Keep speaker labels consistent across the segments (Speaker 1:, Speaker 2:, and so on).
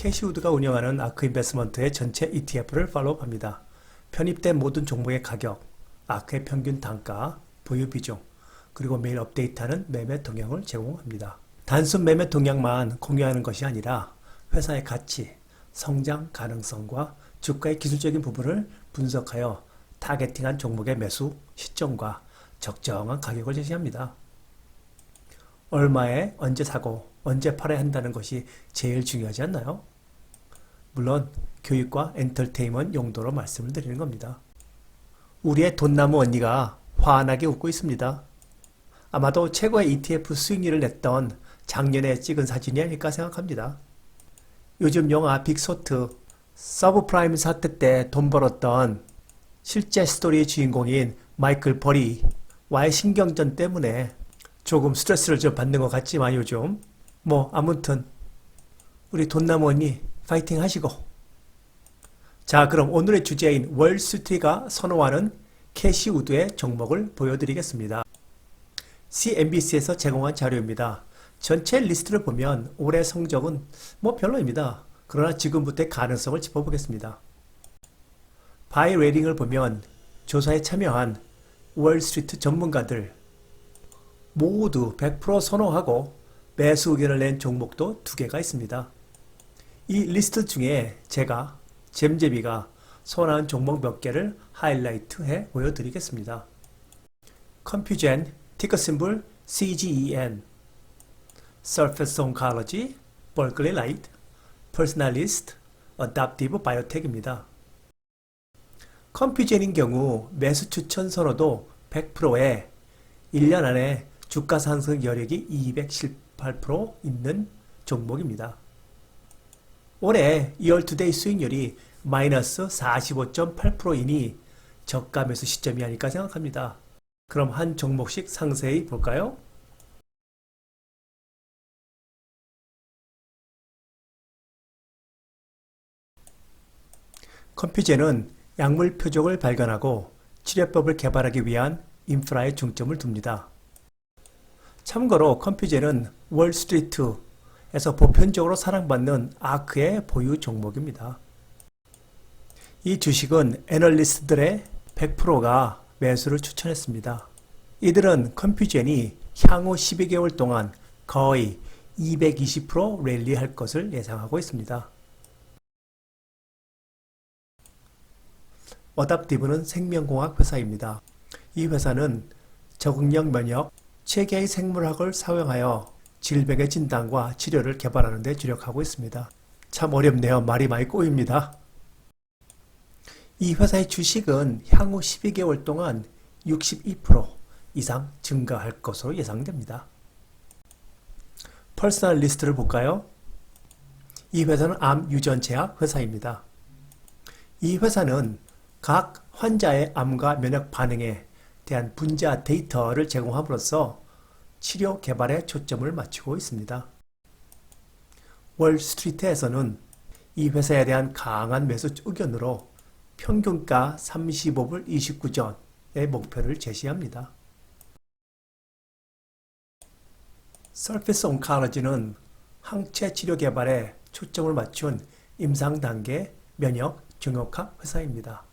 Speaker 1: 캐시우드가 운영하는 아크 인베스트먼트의 전체 ETF를 팔로우합니다. 편입된 모든 종목의 가격, 아크의 평균 단가, 보유 비중, 그리고 매일 업데이트하는 매매 동향을 제공합니다. 단순 매매 동향만 공유하는 것이 아니라 회사의 가치, 성장 가능성과 주가의 기술적인 부분을 분석하여 타겟팅한 종목의 매수 시점과 적정한 가격을 제시합니다. 얼마에 언제 사고 언제 팔아야 한다는 것이 제일 중요하지 않나요? 물론 교육과 엔터테인먼트 용도로 말씀을 드리는 겁니다. 우리의 돈나무 언니가 환하게 웃고 있습니다. 아마도 최고의 ETF 수익률을 냈던 작년에 찍은 사진이 아닐까 생각합니다. 요즘 영화 빅소트, 서브프라임 사태 때 돈 벌었던 실제 스토리의 주인공인 마이클 버리와의 신경전 때문에 조금 스트레스를 좀 받는 것 같지만 요즘 아무튼 우리 돈나무 언니 파이팅 하시고. 자, 그럼 오늘의 주제인 월스트리트가 선호하는 캐시우드의 종목을 보여드리겠습니다. CNBC에서 제공한 자료입니다. 전체 리스트를 보면 올해 성적은 별로입니다. 그러나 지금부터의 가능성을 짚어보겠습니다. 바이 레이팅을 보면 조사에 참여한 월스트리트 전문가들 모두 100% 선호하고 매수 의견을 낸 종목도 2개가 있습니다. 이 리스트 중에 제가 잼잼이가 선호한 종목 몇 개를 하이라이트해 보여드리겠습니다. 컴퓨젠, 티cker 심볼 CGEN, Surface Oncology, Berkeley Light, Personalist, Adaptive Biotech입니다. 컴퓨젠인 경우 매수 추천 선호도 100%에 1년 안에 주가 상승 여력이 218% 있는 종목입니다. 올해 2월 투데이 수익률이 마이너스 45.8%이니 저가 매수 시점이 아닐까 생각합니다. 그럼 한 종목씩 상세히 볼까요? 컴퓨젠은 약물 표적을 발견하고 치료법을 개발하기 위한 인프라에 중점을 둡니다. 참고로 컴퓨젠은 월스트리트에서 보편적으로 사랑받는 아크의 보유 종목입니다. 이 주식은 애널리스트들의 100%가 매수를 추천했습니다. 이들은 컴퓨젠이 향후 12개월 동안 거의 220% 랠리할 것을 예상하고 있습니다. 어답티브는 생명공학 회사입니다. 이 회사는 적응력 면역, 체계의 생물학을 사용하여 질병의 진단과 치료를 개발하는 데 주력하고 있습니다. 참 어렵네요. 말이 많이 꼬입니다. 이 회사의 주식은 향후 12개월 동안 62% 이상 증가할 것으로 예상됩니다. 퍼스널 리스트를 볼까요? 이 회사는 암 유전제약 회사입니다. 이 회사는 각 환자의 암과 면역 반응에 대한 분자 데이터를 제공함으로써 치료 개발에 초점을 맞추고 있습니다. 월스트리트에서는 이 회사에 대한 강한 매수 의견으로 평균가 35불 29전의 목표를 제시합니다. Surface Oncology는 항체 치료 개발에 초점을 맞춘 임상 단계 면역 종역학 회사입니다.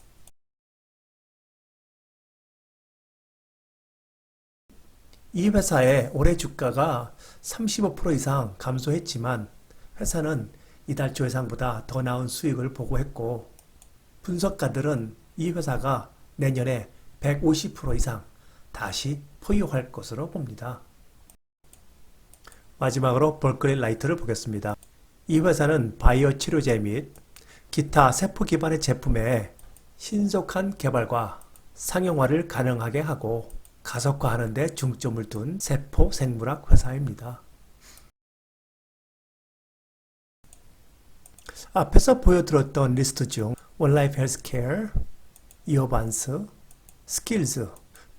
Speaker 1: 이 회사의 올해 주가가 35% 이상 감소했지만 회사는 이달 초 예상보다 더 나은 수익을 보고했고 분석가들은 이 회사가 내년에 150% 이상 다시 포효할 것으로 봅니다. 마지막으로 벌클리 라이트를 보겠습니다. 이 회사는 바이오 치료제 및 기타 세포 기반의 제품의 신속한 개발과 상용화를 가능하게 하고 가속화하는 데 중점을 둔 세포 생물학 회사입니다. 앞에서 보여드렸던 리스트 중 원라이프 헬스케어, 이어반스, 스킬즈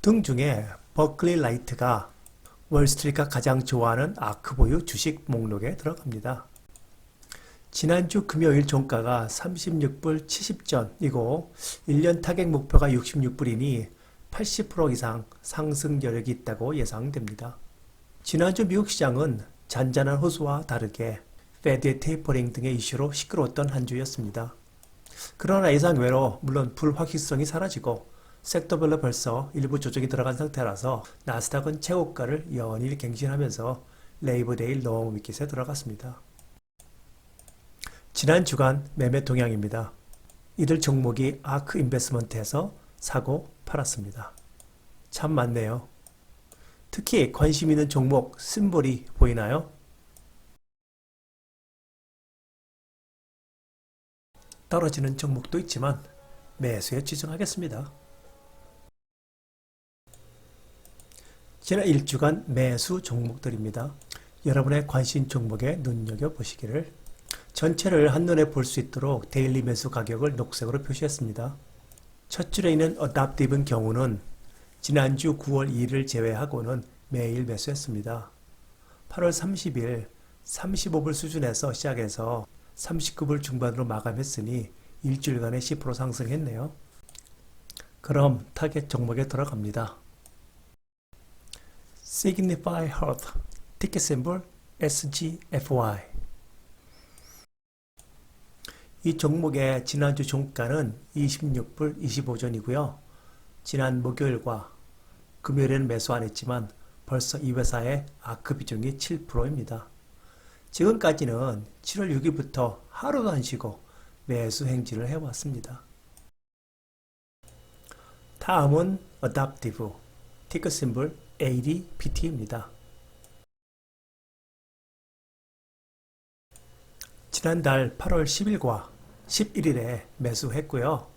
Speaker 1: 등 중에 버클리 라이트가 월스트리트가 가장 좋아하는 아크 보유 주식 목록에 들어갑니다. 지난주 금요일 종가가 36불 70전이고 1년 타겟 목표가 66불이니 80% 이상 상승 여력이 있다고 예상됩니다. 지난주 미국 시장은 잔잔한 호수와 다르게 페드의 테이퍼링 등의 이슈로 시끄러웠던 한 주였습니다. 그러나 예상외로 물론 불확실성이 사라지고 섹터별로 벌써 일부 조정이 들어간 상태라서 나스닥은 최고가를 연일 갱신하면서 레이버데이 롱 위켓에 들어갔습니다. 지난 주간 매매 동향입니다. 이들 종목이 아크 인베스먼트에서 사고 팔았습니다. 참 많네요. 특히 관심 있는 종목 심볼이 보이나요? 떨어지는 종목도 있지만 매수에 집중하겠습니다. 지난 1주간 매수 종목들입니다. 여러분의 관심 종목에 눈여겨보시기를. 전체를 한눈에 볼 수 있도록 데일리 매수 가격을 녹색으로 표시했습니다. 첫 줄에 있는 어답티브인 경우는 지난주 9월 2일을 제외하고는 매일 매수했습니다. 8월 30일 35불 수준에서 시작해서 39불 중반으로 마감했으니 일주일간에 10% 상승했네요. 그럼 타겟 종목에 들어갑니다. Signify Health, 티켓 심볼 SGFY. 이 종목의 지난주 종가는 26불 25전이고요. 지난 목요일과 금요일에는 매수 안 했지만 벌써 이 회사의 아크 비중이 7%입니다. 지금까지는 7월 6일부터 하루도 안 쉬고 매수 행진을 해왔습니다. 다음은 Adaptive, 티cker 심볼 ADPT입니다. 지난달 8월 10일과 11일에 매수했고요.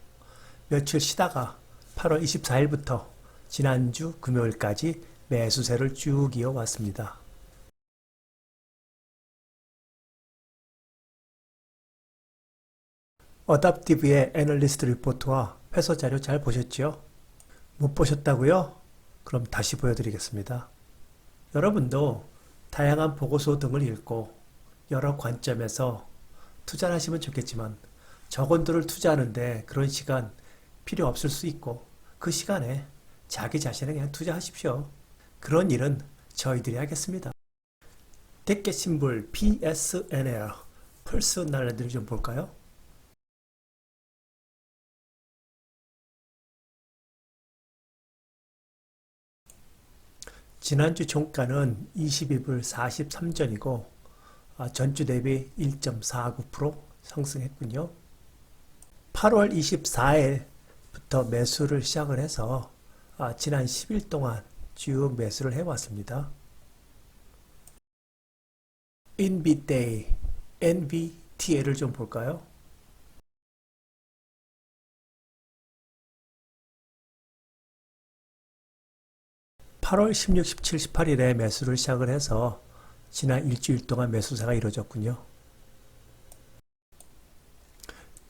Speaker 1: 며칠 쉬다가 8월 24일부터 지난주 금요일까지 매수세를 쭉 이어왔습니다. 어답티브의 애널리스트 리포트와 회사 자료 잘 보셨죠? 못 보셨다고요? 그럼 다시 보여드리겠습니다. 여러분도 다양한 보고서 등을 읽고 여러 관점에서 투자를 하시면 좋겠지만 저건들을 투자하는데 그런 시간 필요 없을 수 있고 그 시간에 자기 자신에 그냥 투자하십시오. 그런 일은 저희들이 하겠습니다. 택배 심볼 PSNL, 퍼스널들 좀 볼까요? 지난주 종가는 22불 43전이고 전주 대비 1.49% 상승했군요. 8월 24일부터 매수를 시작을 해서 지난 10일 동안 쭉 매수를 해왔습니다. 인비데이, NVDA를 좀 볼까요? (8월 16, 17, 18일에) 매수를 시작을 해서 지난 일주일 동안 매수세가 이루어졌군요.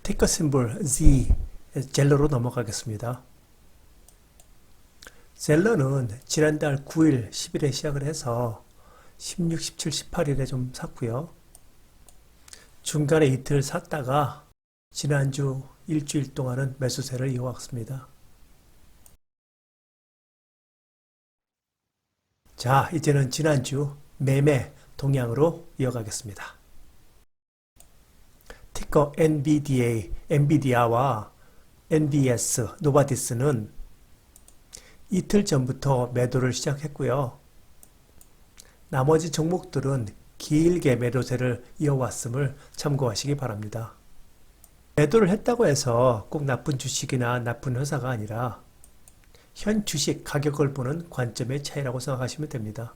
Speaker 1: 티cker 심볼 Z, 젤러로 넘어가겠습니다. 젤러는 지난달 9일, 10일에 시작을 해서 16, 17, 18일에 좀 샀고요. 중간에 이틀 샀다가 지난주 일주일 동안은 매수세를 이어왔습니다. 자, 이제는 지난주 매매 동향으로 이어가겠습니다. 티커 NVDA, 엔비디아와 NVS, 노바디스는 이틀 전부터 매도를 시작했고요. 나머지 종목들은 길게 매도세를 이어왔음을 참고하시기 바랍니다. 매도를 했다고 해서 꼭 나쁜 주식이나 나쁜 회사가 아니라 현 주식 가격을 보는 관점의 차이라고 생각하시면 됩니다.